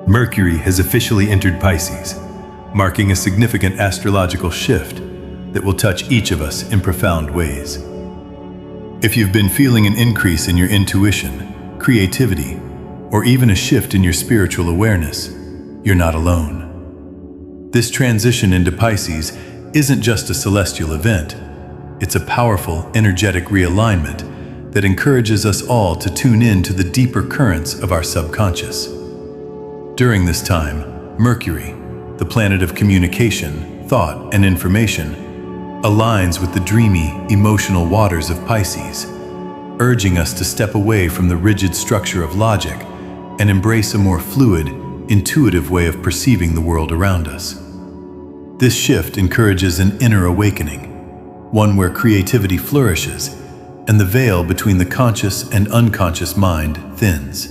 Mercury has officially entered Pisces, marking a significant astrological shift that will touch each of us in profound ways. If you've been feeling an increase in your intuition, creativity, or even a shift in your spiritual awareness, you're not alone. This transition into Pisces isn't just a celestial event. It's a powerful, energetic realignment that encourages us all to tune in to the deeper currents of our subconscious. During this time, Mercury, the planet of communication, thought, and information, aligns with the dreamy, emotional waters of Pisces, urging us to step away from the rigid structure of logic and embrace a more fluid, intuitive way of perceiving the world around us. This shift encourages an inner awakening, one where creativity flourishes and the veil between the conscious and unconscious mind thins.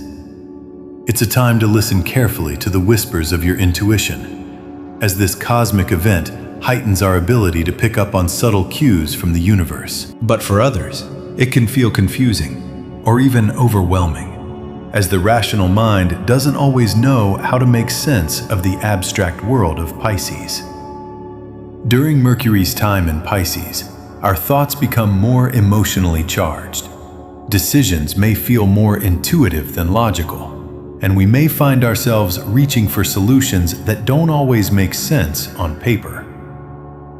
It's a time to listen carefully to the whispers of your intuition, as this cosmic event heightens our ability to pick up on subtle cues from the universe. But for others, it can feel confusing or even overwhelming, as the rational mind doesn't always know how to make sense of the abstract world of Pisces. During Mercury's time in Pisces, our thoughts become more emotionally charged. Decisions may feel more intuitive than logical, and we may find ourselves reaching for solutions that don't always make sense on paper.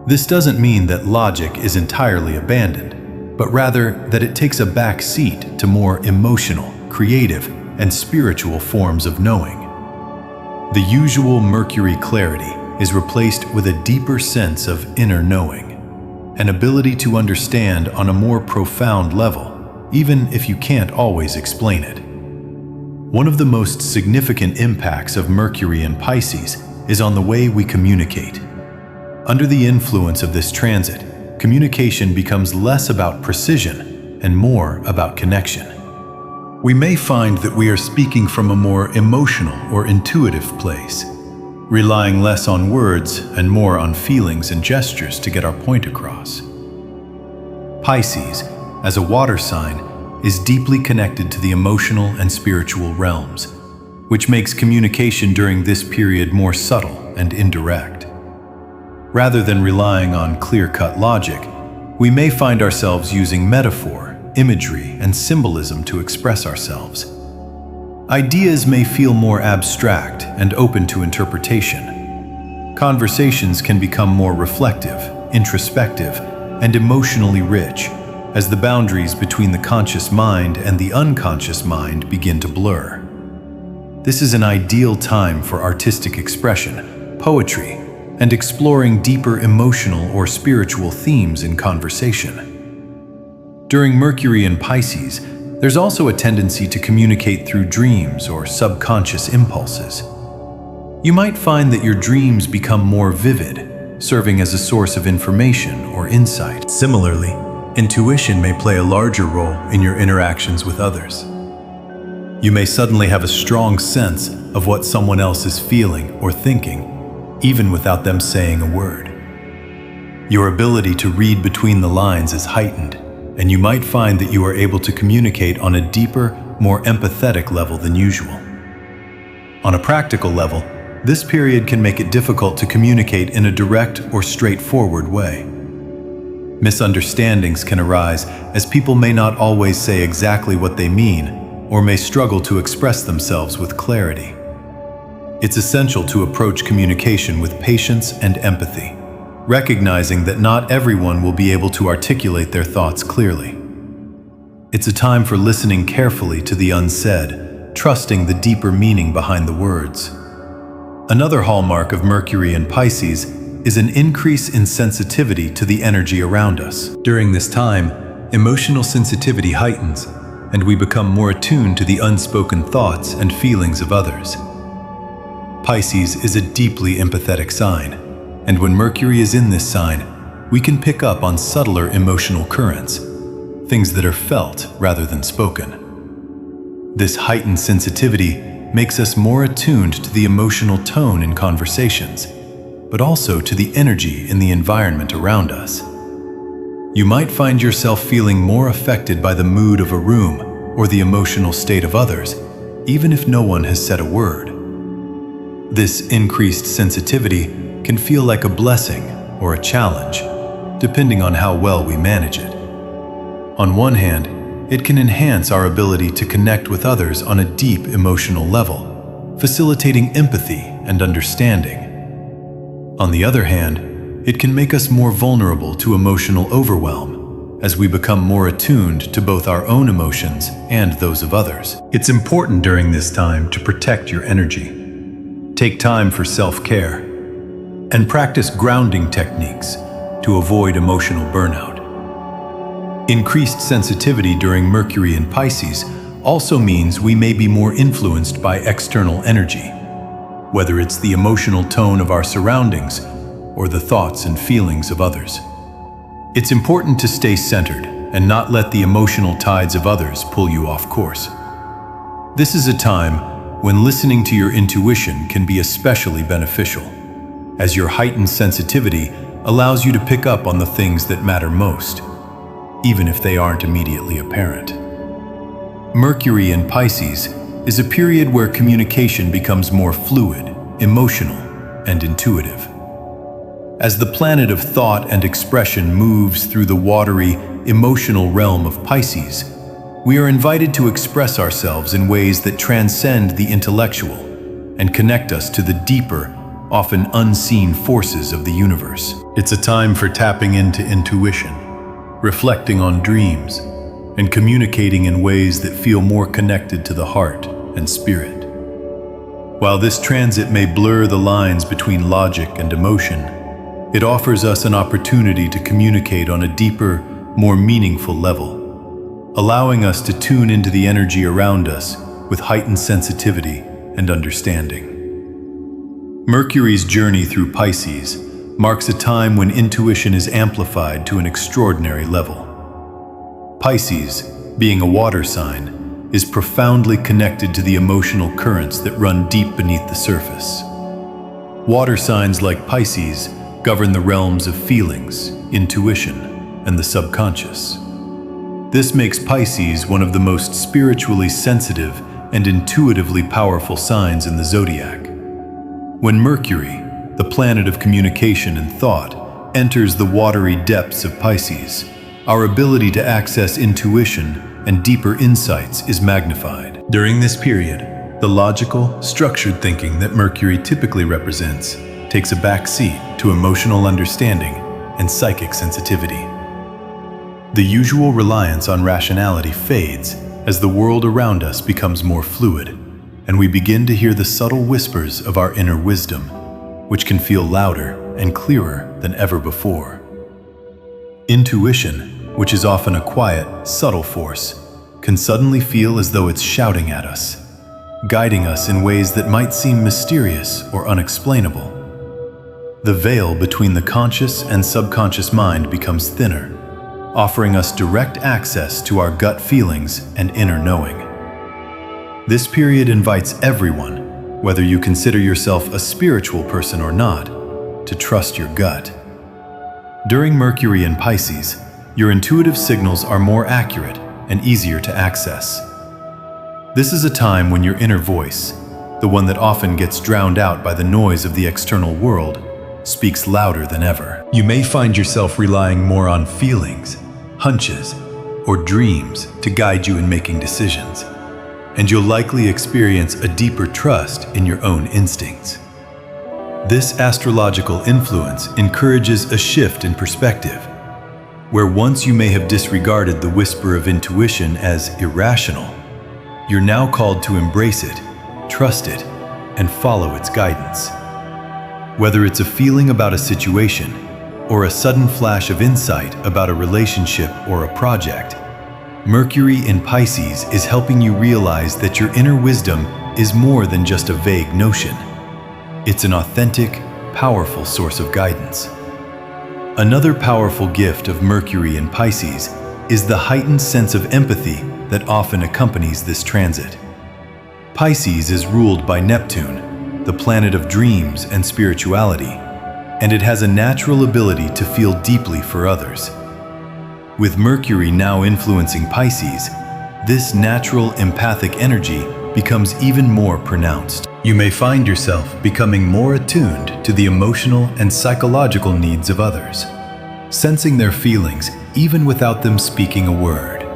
This doesn't mean that logic is entirely abandoned, but rather that it takes a back seat to more emotional, creative, and spiritual forms of knowing. The usual Mercury clarity is replaced with a deeper sense of inner knowing, an ability to understand on a more profound level, even if you can't always explain it. One of the most significant impacts of Mercury in Pisces is on the way we communicate. Under the influence of this transit, communication becomes less about precision and more about connection. We may find that we are speaking from a more emotional or intuitive place, relying less on words and more on feelings and gestures to get our point across. Pisces, as a water sign, is deeply connected to the emotional and spiritual realms, which makes communication during this period more subtle and indirect. Rather than relying on clear-cut logic, we may find ourselves using metaphor, imagery, and symbolism to express ourselves. Ideas may feel more abstract and open to interpretation. Conversations can become more reflective, introspective, and emotionally rich, as the boundaries between the conscious mind and the unconscious mind begin to blur. This is an ideal time for artistic expression, poetry, and exploring deeper emotional or spiritual themes in conversation. During Mercury in Pisces, there's also a tendency to communicate through dreams or subconscious impulses. You might find that your dreams become more vivid, serving as a source of information or insight. Similarly, intuition may play a larger role in your interactions with others. You may suddenly have a strong sense of what someone else is feeling or thinking, even without them saying a word. Your ability to read between the lines is heightened, and you might find that you are able to communicate on a deeper, more empathetic level than usual. On a practical level, this period can make it difficult to communicate in a direct or straightforward way. Misunderstandings can arise as people may not always say exactly what they mean or may struggle to express themselves with clarity. It's essential to approach communication with patience and empathy, recognizing that not everyone will be able to articulate their thoughts clearly. It's a time for listening carefully to the unsaid, trusting the deeper meaning behind the words. Another hallmark of Mercury in Pisces is an increase in sensitivity to the energy around us. During this time, emotional sensitivity heightens, and we become more attuned to the unspoken thoughts and feelings of others. Pisces is a deeply empathetic sign, and when Mercury is in this sign, we can pick up on subtler emotional currents, things that are felt rather than spoken. This heightened sensitivity makes us more attuned to the emotional tone in conversations, but also to the energy in the environment around us. You might find yourself feeling more affected by the mood of a room or the emotional state of others, even if no one has said a word. This increased sensitivity can feel like a blessing or a challenge, depending on how well we manage it. On one hand, it can enhance our ability to connect with others on a deep emotional level, facilitating empathy and understanding. On the other hand, it can make us more vulnerable to emotional overwhelm as we become more attuned to both our own emotions and those of others. It's important during this time to protect your energy. Take time for self-care and practice grounding techniques to avoid emotional burnout. Increased sensitivity during Mercury in Pisces also means we may be more influenced by external energy, whether it's the emotional tone of our surroundings or the thoughts and feelings of others. It's important to stay centered and not let the emotional tides of others pull you off course. This is a time when listening to your intuition can be especially beneficial, as your heightened sensitivity allows you to pick up on the things that matter most, even if they aren't immediately apparent. Mercury in Pisces is a period where communication becomes more fluid, emotional, and intuitive. As the planet of thought and expression moves through the watery, emotional realm of Pisces, we are invited to express ourselves in ways that transcend the intellectual and connect us to the deeper, often unseen forces of the universe. It's a time for tapping into intuition, reflecting on dreams, and communicating in ways that feel more connected to the heart and spirit. While this transit may blur the lines between logic and emotion, it offers us an opportunity to communicate on a deeper, more meaningful level, allowing us to tune into the energy around us with heightened sensitivity and understanding. Mercury's journey through Pisces marks a time when intuition is amplified to an extraordinary level. Pisces, being a water sign, is profoundly connected to the emotional currents that run deep beneath the surface. Water signs like Pisces govern the realms of feelings, intuition, and the subconscious. This makes Pisces one of the most spiritually sensitive and intuitively powerful signs in the zodiac. When Mercury, the planet of communication and thought, enters the watery depths of Pisces, our ability to access intuition and deeper insights is magnified. During this period, the logical, structured thinking that Mercury typically represents takes a back seat to emotional understanding and psychic sensitivity. The usual reliance on rationality fades as the world around us becomes more fluid, and we begin to hear the subtle whispers of our inner wisdom, which can feel louder and clearer than ever before. Intuition, which is often a quiet, subtle force, can suddenly feel as though it's shouting at us, guiding us in ways that might seem mysterious or unexplainable. The veil between the conscious and subconscious mind becomes thinner, offering us direct access to our gut feelings and inner knowing. This period invites everyone, whether you consider yourself a spiritual person or not, to trust your gut. During Mercury in Pisces, your intuitive signals are more accurate and easier to access. This is a time when your inner voice, the one that often gets drowned out by the noise of the external world, speaks louder than ever. You may find yourself relying more on feelings, hunches, or dreams to guide you in making decisions, and you'll likely experience a deeper trust in your own instincts. This astrological influence encourages a shift in perspective, where once you may have disregarded the whisper of intuition as irrational, you're now called to embrace it, trust it, and follow its guidance. Whether it's a feeling about a situation or a sudden flash of insight about a relationship or a project, Mercury in Pisces is helping you realize that your inner wisdom is more than just a vague notion. It's an authentic, powerful source of guidance. Another powerful gift of Mercury in Pisces is the heightened sense of empathy that often accompanies this transit. Pisces is ruled by Neptune, the planet of dreams and spirituality, and it has a natural ability to feel deeply for others. With Mercury now influencing Pisces, this natural empathic energy becomes even more pronounced. You may find yourself becoming more attuned to the emotional and psychological needs of others, sensing their feelings even without them speaking a word.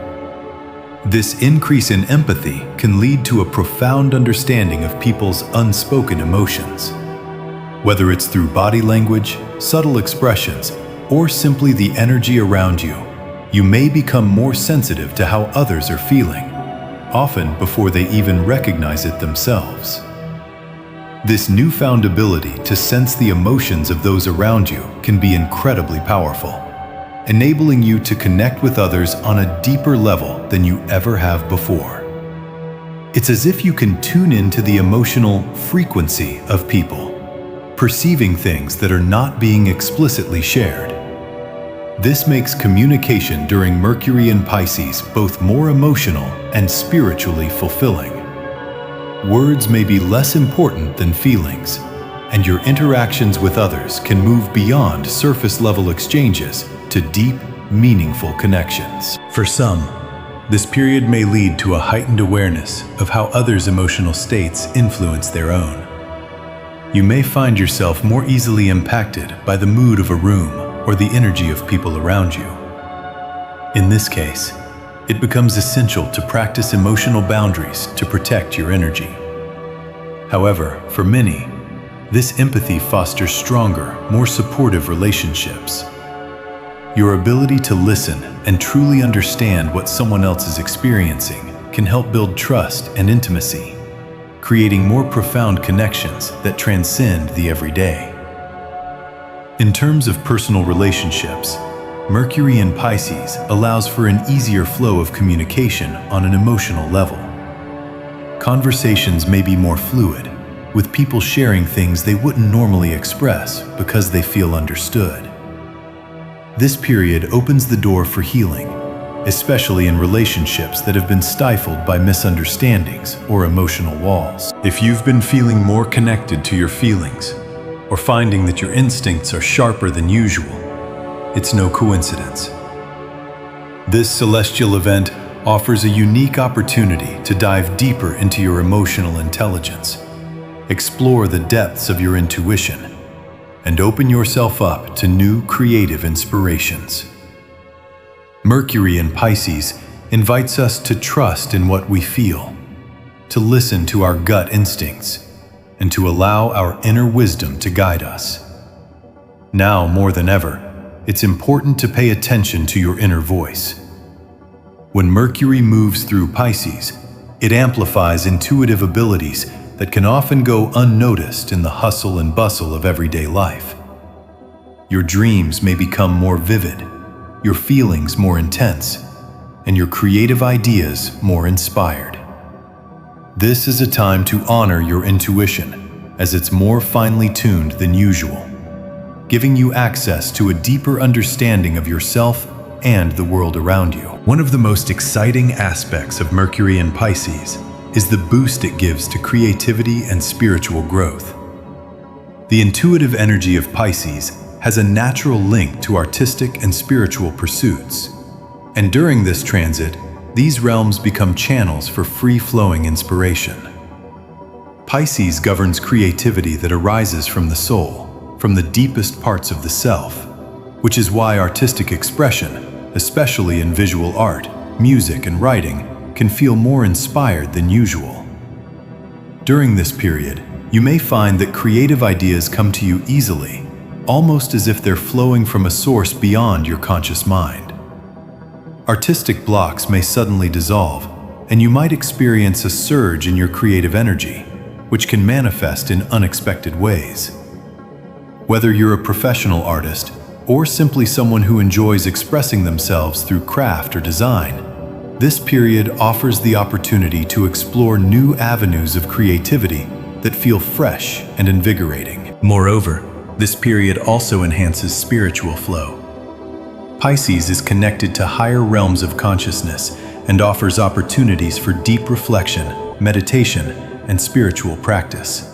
This increase in empathy can lead to a profound understanding of people's unspoken emotions. Whether it's through body language, subtle expressions, or simply the energy around you, you may become more sensitive to how others are feeling, often before they even recognize it themselves. This newfound ability to sense the emotions of those around you can be incredibly powerful, enabling you to connect with others on a deeper level than you ever have before. It's as if you can tune into the emotional frequency of people, perceiving things that are not being explicitly shared. This makes communication during Mercury in Pisces both more emotional and spiritually fulfilling. Words may be less important than feelings, and your interactions with others can move beyond surface-level exchanges to deep, meaningful connections. For some, this period may lead to a heightened awareness of how others' emotional states influence their own. You may find yourself more easily impacted by the mood of a room or the energy of people around you. In this case, it becomes essential to practice emotional boundaries to protect your energy. However, for many, this empathy fosters stronger, more supportive relationships. Your ability to listen and truly understand what someone else is experiencing can help build trust and intimacy, creating more profound connections that transcend the everyday. In terms of personal relationships, Mercury in Pisces allows for an easier flow of communication on an emotional level. Conversations may be more fluid, with people sharing things they wouldn't normally express because they feel understood. This period opens the door for healing, especially in relationships that have been stifled by misunderstandings or emotional walls. If you've been feeling more connected to your feelings, or finding that your instincts are sharper than usual, it's no coincidence. This celestial event offers a unique opportunity to dive deeper into your emotional intelligence, explore the depths of your intuition, and open yourself up to new creative inspirations. Mercury in Pisces invites us to trust in what we feel, to listen to our gut instincts, and to allow our inner wisdom to guide us. Now more than ever, it's important to pay attention to your inner voice. When Mercury moves through Pisces, it amplifies intuitive abilities that can often go unnoticed in the hustle and bustle of everyday life. Your dreams may become more vivid, your feelings more intense, and your creative ideas more inspired. This is a time to honor your intuition, as it's more finely tuned than usual, giving you access to a deeper understanding of yourself and the world around you. One of the most exciting aspects of Mercury in Pisces is the boost it gives to creativity and spiritual growth. The intuitive energy of Pisces has a natural link to artistic and spiritual pursuits, and during this transit, these realms become channels for free-flowing inspiration. Pisces governs creativity that arises from the soul, from the deepest parts of the self, which is why artistic expression, especially in visual art, music, and writing, can feel more inspired than usual. During this period, you may find that creative ideas come to you easily, almost as if they're flowing from a source beyond your conscious mind. Artistic blocks may suddenly dissolve, and you might experience a surge in your creative energy, which can manifest in unexpected ways. Whether you're a professional artist or simply someone who enjoys expressing themselves through craft or design, this period offers the opportunity to explore new avenues of creativity that feel fresh and invigorating. Moreover, this period also enhances spiritual flow. Pisces is connected to higher realms of consciousness and offers opportunities for deep reflection, meditation, and spiritual practice.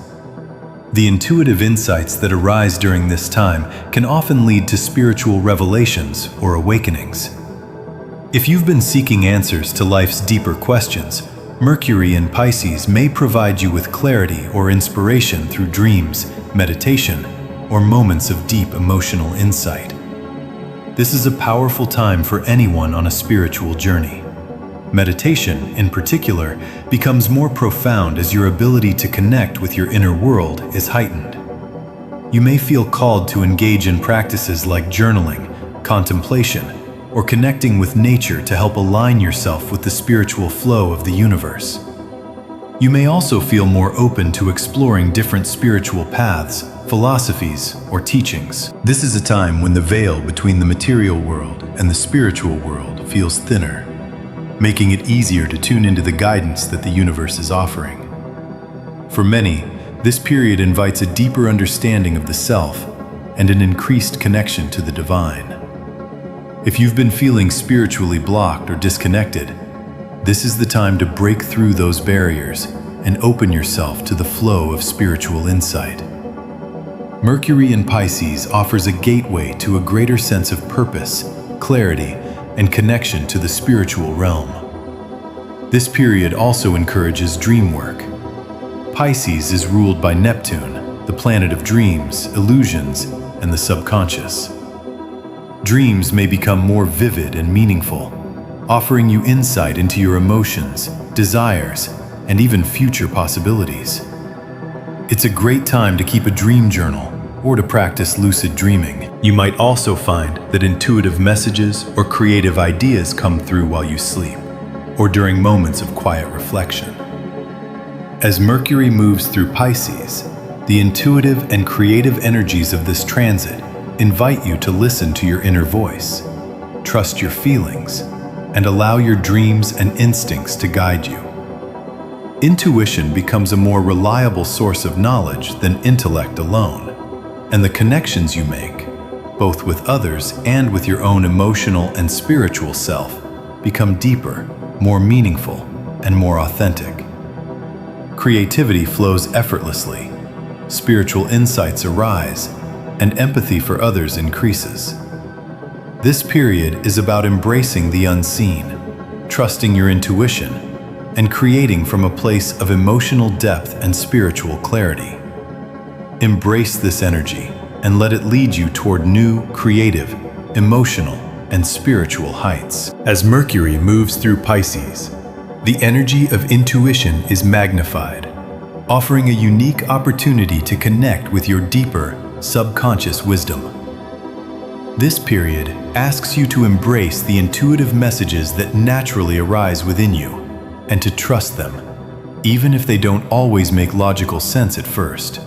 The intuitive insights that arise during this time can often lead to spiritual revelations or awakenings. If you've been seeking answers to life's deeper questions, Mercury in Pisces may provide you with clarity or inspiration through dreams, meditation, or moments of deep emotional insight. This is a powerful time for anyone on a spiritual journey. Meditation, in particular, becomes more profound as your ability to connect with your inner world is heightened. You may feel called to engage in practices like journaling, contemplation, or connecting with nature to help align yourself with the spiritual flow of the universe. You may also feel more open to exploring different spiritual paths, philosophies, or teachings. This is a time when the veil between the material world and the spiritual world feels thinner, making it easier to tune into the guidance that the universe is offering. For many, this period invites a deeper understanding of the self and an increased connection to the divine. If you've been feeling spiritually blocked or disconnected, this is the time to break through those barriers and open yourself to the flow of spiritual insight. Mercury in Pisces offers a gateway to a greater sense of purpose, clarity, and connection to the spiritual realm. This period also encourages dream work. Pisces is ruled by Neptune, the planet of dreams, illusions, and the subconscious. Dreams may become more vivid and meaningful, offering you insight into your emotions, desires, and even future possibilities. It's a great time to keep a dream journal or to practice lucid dreaming. You might also find that intuitive messages or creative ideas come through while you sleep, or during moments of quiet reflection. As Mercury moves through Pisces, the intuitive and creative energies of this transit invite you to listen to your inner voice, trust your feelings, and allow your dreams and instincts to guide you. Intuition becomes a more reliable source of knowledge than intellect alone, and the connections you make, both with others and with your own emotional and spiritual self, become deeper, more meaningful, and more authentic. Creativity flows effortlessly, spiritual insights arise, and empathy for others increases. This period is about embracing the unseen, trusting your intuition, and creating from a place of emotional depth and spiritual clarity. Embrace this energy and let it lead you toward new, creative, emotional, and spiritual heights. As Mercury moves through Pisces, the energy of intuition is magnified, offering a unique opportunity to connect with your deeper, subconscious wisdom. This period asks you to embrace the intuitive messages that naturally arise within you and to trust them, even if they don't always make logical sense at first.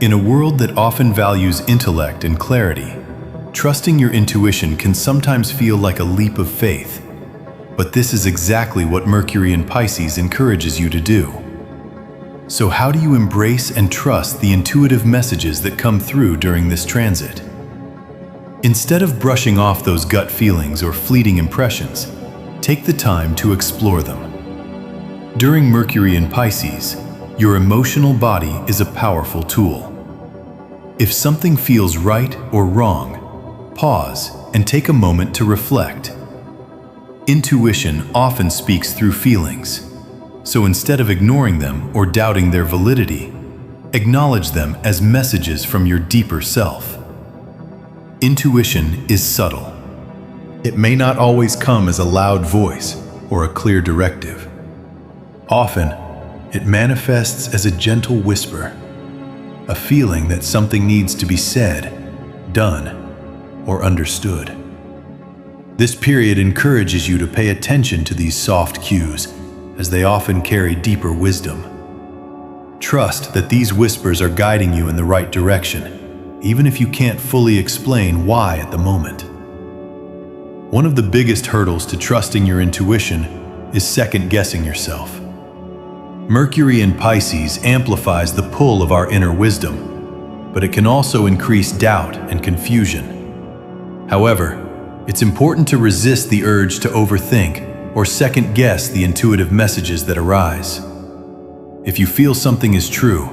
In a world that often values intellect and clarity, trusting your intuition can sometimes feel like a leap of faith, but this is exactly what Mercury in Pisces encourages you to do. So how do you embrace and trust the intuitive messages that come through during this transit? Instead of brushing off those gut feelings or fleeting impressions, take the time to explore them. During Mercury in Pisces, your emotional body is a powerful tool. If something feels right or wrong, pause and take a moment to reflect. Intuition often speaks through feelings. So instead of ignoring them or doubting their validity, acknowledge them as messages from your deeper self. Intuition is subtle. It may not always come as a loud voice or a clear directive. Often, it manifests as a gentle whisper, a feeling that something needs to be said, done, or understood. This period encourages you to pay attention to these soft cues, as they often carry deeper wisdom. Trust that these whispers are guiding you in the right direction, even if you can't fully explain why at the moment. One of the biggest hurdles to trusting your intuition is second-guessing yourself. Mercury in Pisces amplifies the pull of our inner wisdom, but it can also increase doubt and confusion. However, it's important to resist the urge to overthink or second-guess the intuitive messages that arise. If you feel something is true,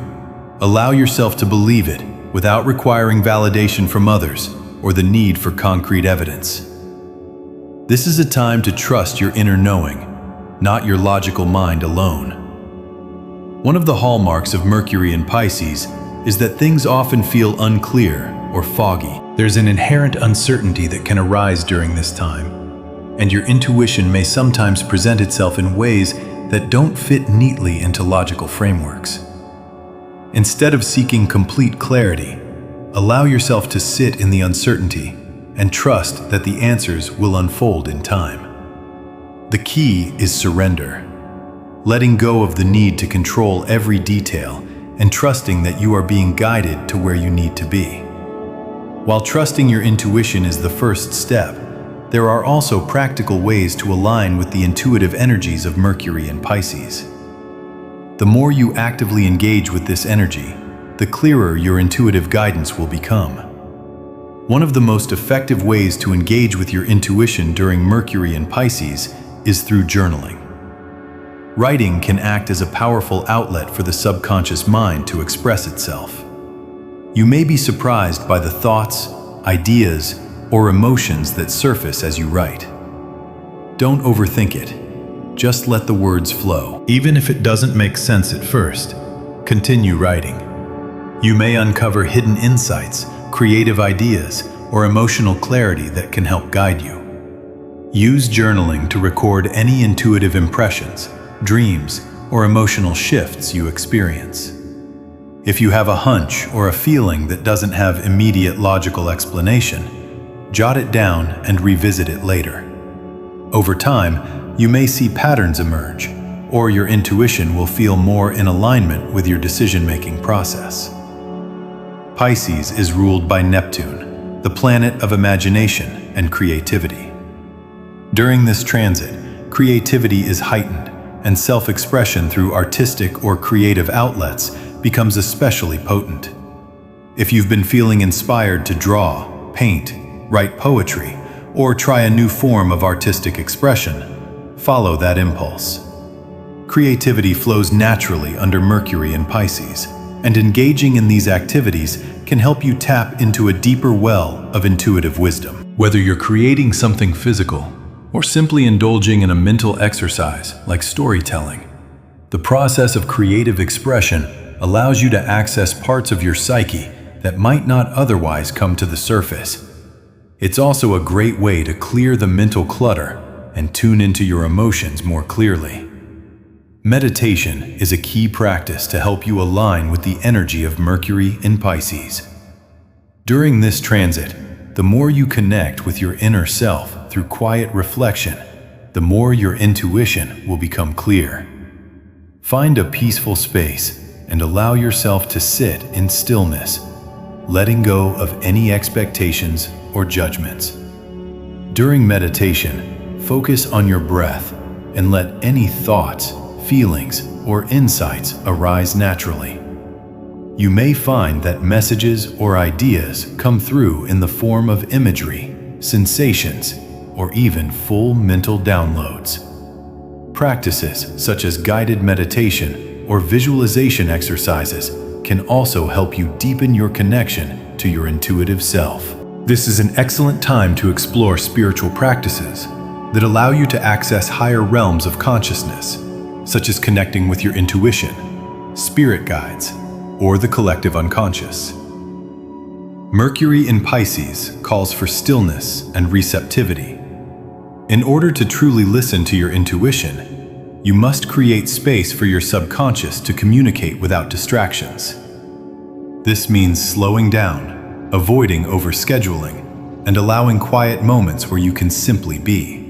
allow yourself to believe it without requiring validation from others or the need for concrete evidence. This is a time to trust your inner knowing, not your logical mind alone. One of the hallmarks of Mercury in Pisces is that things often feel unclear or foggy. There's an inherent uncertainty that can arise during this time, and your intuition may sometimes present itself in ways that don't fit neatly into logical frameworks. Instead of seeking complete clarity, allow yourself to sit in the uncertainty and trust that the answers will unfold in time. The key is surrender, letting go of the need to control every detail and trusting that you are being guided to where you need to be. While trusting your intuition is the first step, there are also practical ways to align with the intuitive energies of Mercury and Pisces. The more you actively engage with this energy, the clearer your intuitive guidance will become. One of the most effective ways to engage with your intuition during Mercury and Pisces is through journaling. Writing can act as a powerful outlet for the subconscious mind to express itself. You may be surprised by the thoughts, ideas, or emotions that surface as you write. Don't overthink it. Just let the words flow. Even if it doesn't make sense at first, continue writing. You may uncover hidden insights, creative ideas, or emotional clarity that can help guide you. Use journaling to record any intuitive impressions, dreams, or emotional shifts you experience. If you have a hunch or a feeling that doesn't have immediate logical explanation, jot it down and revisit it later. Over time, you may see patterns emerge, or your intuition will feel more in alignment with your decision-making process. Pisces is ruled by Neptune, the planet of imagination and creativity. During this transit, creativity is heightened, and self-expression through artistic or creative outlets becomes especially potent. If you've been feeling inspired to draw, paint, write poetry, or try a new form of artistic expression, follow that impulse. Creativity flows naturally under Mercury in Pisces, and engaging in these activities can help you tap into a deeper well of intuitive wisdom. Whether you're creating something physical or simply indulging in a mental exercise like storytelling, the process of creative expression allows you to access parts of your psyche that might not otherwise come to the surface. It's also a great way to clear the mental clutter and tune into your emotions more clearly. Meditation is a key practice to help you align with the energy of Mercury in Pisces. During this transit, the more you connect with your inner self through quiet reflection, the more your intuition will become clear. Find a peaceful space and allow yourself to sit in stillness, letting go of any expectations or judgments. During meditation, focus on your breath and let any thoughts, feelings, or insights arise naturally. You may find that messages or ideas come through in the form of imagery, sensations, or even full mental downloads. Practices such as guided meditation or visualization exercises can also help you deepen your connection to your intuitive self. This is an excellent time to explore spiritual practices that allow you to access higher realms of consciousness, such as connecting with your intuition, spirit guides, or the collective unconscious. Mercury in Pisces calls for stillness and receptivity. In order to truly listen to your intuition, you must create space for your subconscious to communicate without distractions. This means slowing down, avoiding overscheduling, and allowing quiet moments where you can simply be.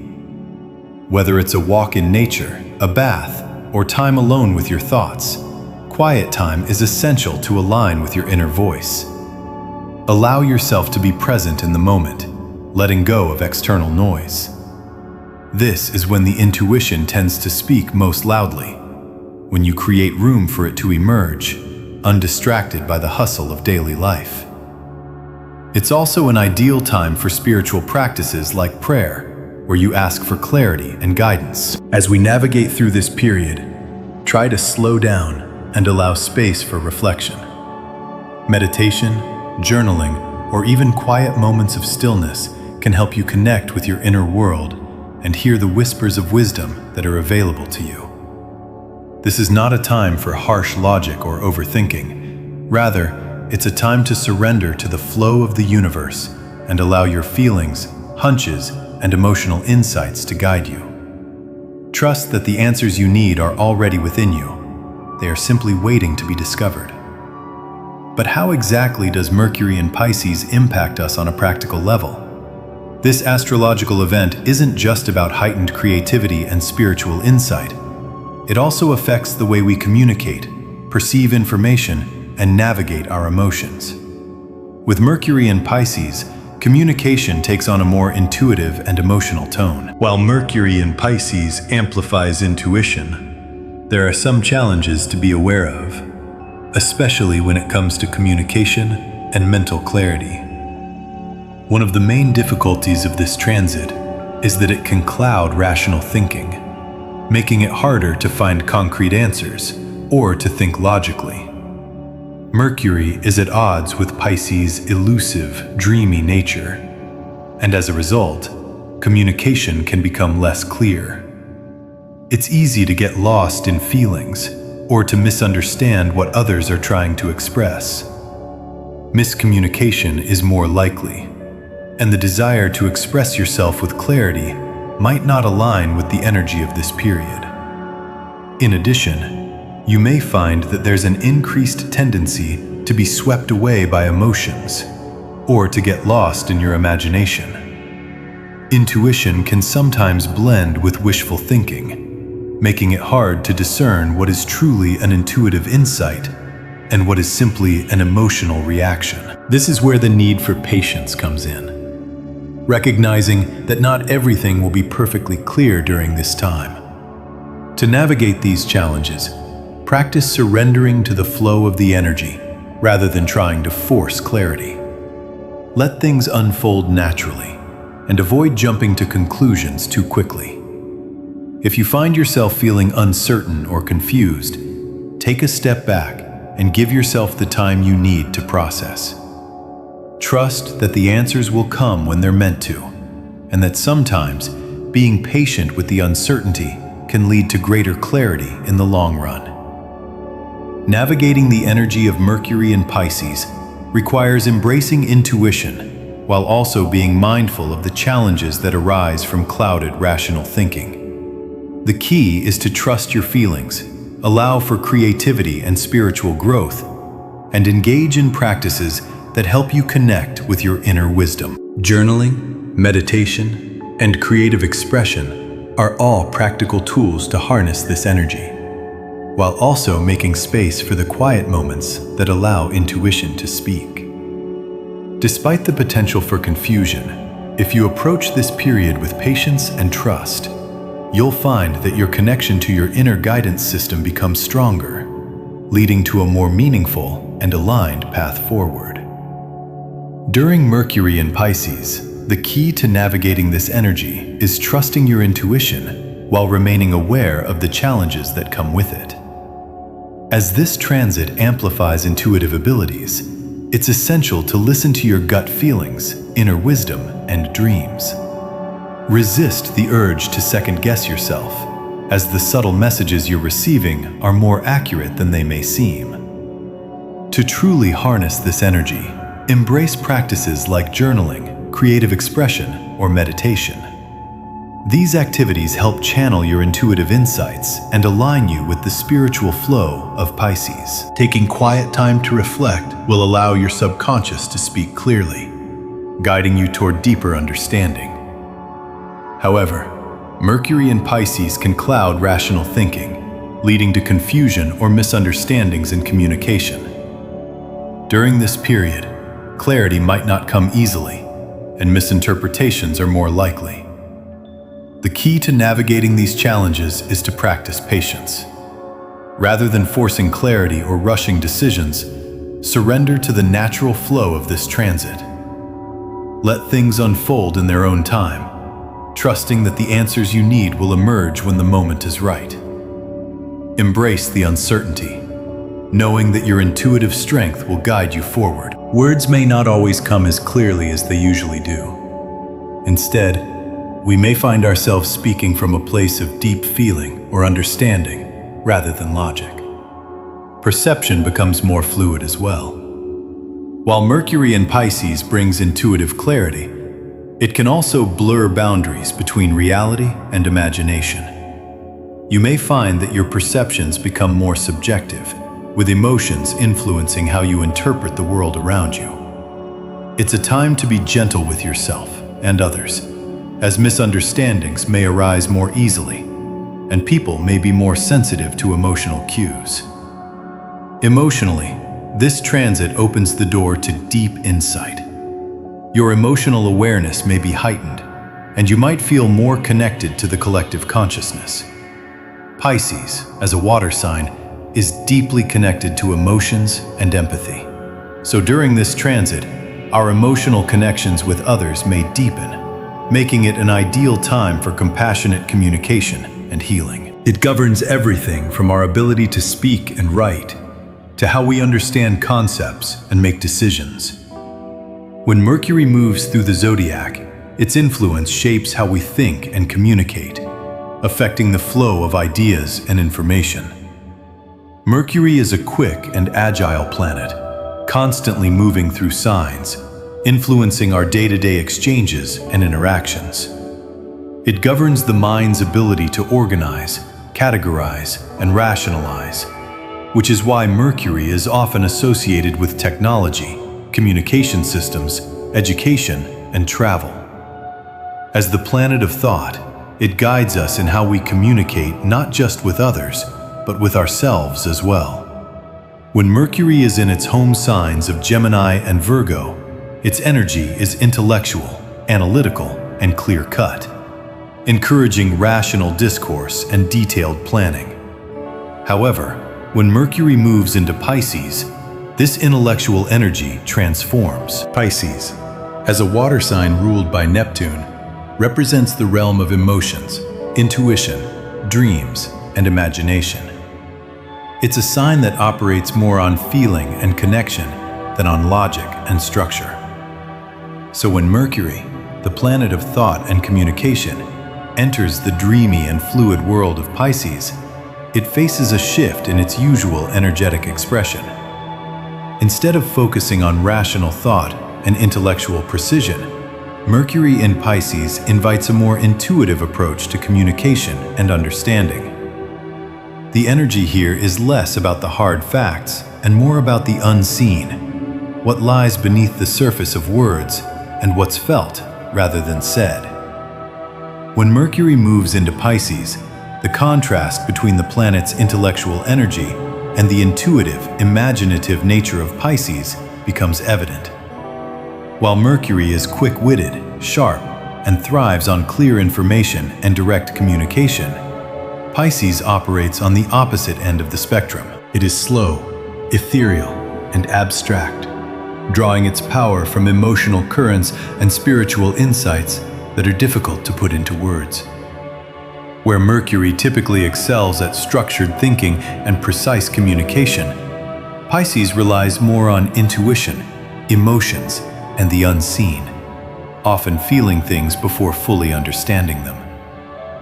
Whether it's a walk in nature, a bath, or time alone with your thoughts, quiet time is essential to align with your inner voice. Allow yourself to be present in the moment, letting go of external noise. This is when the intuition tends to speak most loudly, when you create room for it to emerge, undistracted by the hustle of daily life. It's also an ideal time for spiritual practices like prayer, where you ask for clarity and guidance. As we navigate through this period, try to slow down and allow space for reflection. Meditation, journaling, or even quiet moments of stillness can help you connect with your inner world and hear the whispers of wisdom that are available to you. This is not a time for harsh logic or overthinking. Rather, it's a time to surrender to the flow of the universe and allow your feelings, hunches, and emotional insights to guide you. Trust that the answers you need are already within you. They are simply waiting to be discovered. But how exactly does Mercury in Pisces impact us on a practical level? This astrological event isn't just about heightened creativity and spiritual insight. It also affects the way we communicate, perceive information, and navigate our emotions. With Mercury in Pisces, communication takes on a more intuitive and emotional tone. While Mercury in Pisces amplifies intuition, there are some challenges to be aware of, especially when it comes to communication and mental clarity. One of the main difficulties of this transit is that it can cloud rational thinking, making it harder to find concrete answers or to think logically. Mercury is at odds with Pisces' elusive, dreamy nature, and as a result, communication can become less clear. It's easy to get lost in feelings or to misunderstand what others are trying to express. Miscommunication is more likely, and the desire to express yourself with clarity might not align with the energy of this period. In addition, you may find that there's an increased tendency to be swept away by emotions or to get lost in your imagination. Intuition can sometimes blend with wishful thinking, making it hard to discern what is truly an intuitive insight and what is simply an emotional reaction. This is where the need for patience comes in. Recognizing that not everything will be perfectly clear during this time. To navigate these challenges, practice surrendering to the flow of the energy rather than trying to force clarity. Let things unfold naturally and avoid jumping to conclusions too quickly. If you find yourself feeling uncertain or confused, take a step back and give yourself the time you need to process. Trust that the answers will come when they're meant to, and that sometimes being patient with the uncertainty can lead to greater clarity in the long run. Navigating the energy of Mercury in Pisces requires embracing intuition while also being mindful of the challenges that arise from clouded rational thinking. The key is to trust your feelings, allow for creativity and spiritual growth, and engage in practices that help you connect with your inner wisdom. Journaling, meditation, and creative expression are all practical tools to harness this energy, while also making space for the quiet moments that allow intuition to speak. Despite the potential for confusion, if you approach this period with patience and trust, you'll find that your connection to your inner guidance system becomes stronger, leading to a more meaningful and aligned path forward. During Mercury in Pisces, the key to navigating this energy is trusting your intuition while remaining aware of the challenges that come with it. As this transit amplifies intuitive abilities, it's essential to listen to your gut feelings, inner wisdom, and dreams. Resist the urge to second-guess yourself, as the subtle messages you're receiving are more accurate than they may seem. To truly harness this energy, embrace practices like journaling, creative expression, or meditation. These activities help channel your intuitive insights and align you with the spiritual flow of Pisces. Taking quiet time to reflect will allow your subconscious to speak clearly, guiding you toward deeper understanding. However, Mercury in Pisces can cloud rational thinking, leading to confusion or misunderstandings in communication. During this period, clarity might not come easily, and misinterpretations are more likely. The key to navigating these challenges is to practice patience. Rather than forcing clarity or rushing decisions, surrender to the natural flow of this transit. Let things unfold in their own time, trusting that the answers you need will emerge when the moment is right. Embrace the uncertainty, knowing that your intuitive strength will guide you forward. Words may not always come as clearly as they usually do. Instead, we may find ourselves speaking from a place of deep feeling or understanding rather than logic. Perception becomes more fluid as well. While Mercury in Pisces brings intuitive clarity, it can also blur boundaries between reality and imagination. You may find that your perceptions become more subjective, with emotions influencing how you interpret the world around you. It's a time to be gentle with yourself and others, as misunderstandings may arise more easily, and people may be more sensitive to emotional cues. Emotionally, this transit opens the door to deep insight. Your emotional awareness may be heightened, and you might feel more connected to the collective consciousness. Pisces, as a water sign, is deeply connected to emotions and empathy. So during this transit, our emotional connections with others may deepen, making it an ideal time for compassionate communication and healing. It governs everything from our ability to speak and write, to how we understand concepts and make decisions. When Mercury moves through the zodiac, its influence shapes how we think and communicate, affecting the flow of ideas and information. Mercury is a quick and agile planet, constantly moving through signs, influencing our day-to-day exchanges and interactions. It governs the mind's ability to organize, categorize, and rationalize, which is why Mercury is often associated with technology, communication systems, education, and travel. As the planet of thought, it guides us in how we communicate not just with others, but with ourselves as well. When Mercury is in its home signs of Gemini and Virgo, its energy is intellectual, analytical, and clear-cut, encouraging rational discourse and detailed planning. However, when Mercury moves into Pisces, this intellectual energy transforms. Pisces, as a water sign ruled by Neptune, represents the realm of emotions, intuition, dreams, and imagination. It's a sign that operates more on feeling and connection than on logic and structure. So when Mercury, the planet of thought and communication, enters the dreamy and fluid world of Pisces, it faces a shift in its usual energetic expression. Instead of focusing on rational thought and intellectual precision, Mercury in Pisces invites a more intuitive approach to communication and understanding. The energy here is less about the hard facts and more about the unseen, what lies beneath the surface of words and what's felt rather than said. When Mercury moves into Pisces, the contrast between the planet's intellectual energy and the intuitive, imaginative nature of Pisces becomes evident. While Mercury is quick-witted, sharp, and thrives on clear information and direct communication, Pisces operates on the opposite end of the spectrum. It is slow, ethereal, and abstract, drawing its power from emotional currents and spiritual insights that are difficult to put into words. Where Mercury typically excels at structured thinking and precise communication, Pisces relies more on intuition, emotions, and the unseen, often feeling things before fully understanding them.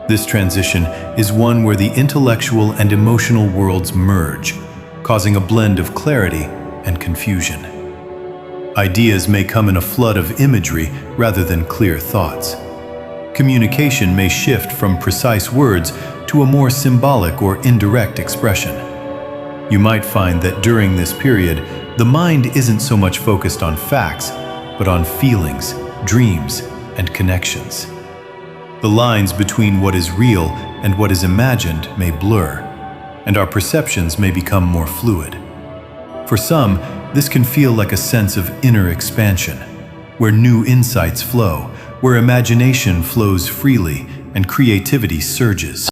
This transition is one where the intellectual and emotional worlds merge, causing a blend of clarity and confusion. Ideas may come in a flood of imagery rather than clear thoughts. Communication may shift from precise words to a more symbolic or indirect expression. You might find that during this period, the mind isn't so much focused on facts, but on feelings, dreams, and connections. The lines between what is real and what is imagined may blur, and our perceptions may become more fluid. For some, this can feel like a sense of inner expansion, where new insights flow, where imagination flows freely and creativity surges.